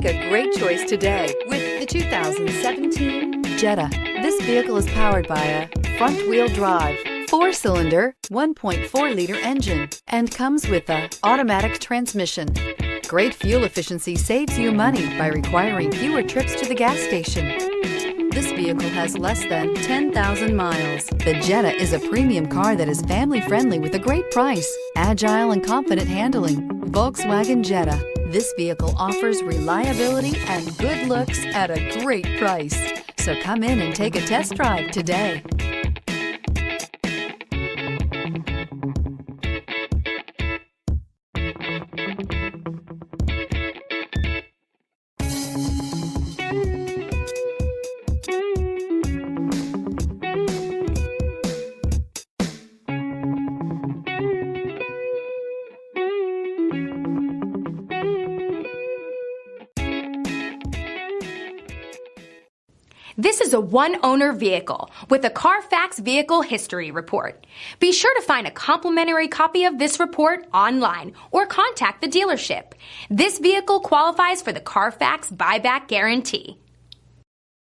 Make a great choice today with the 2017 Jetta. This vehicle is powered by a front-wheel drive, 4-cylinder, 1.4-liter engine, and comes with an automatic transmission. Great fuel efficiency saves you money by requiring fewer trips to the gas station. This vehicle has less than 10,000 miles. The Jetta is a premium car that is family-friendly with a great price, agile and confident handling. Volkswagen Jetta. This vehicle offers reliability and good looks at a great price. So come in and take a test drive today. This is a one-owner vehicle with a Carfax Vehicle History Report. Be sure to find a complimentary copy of this report online or contact the dealership. This vehicle qualifies for the Carfax Buyback Guarantee.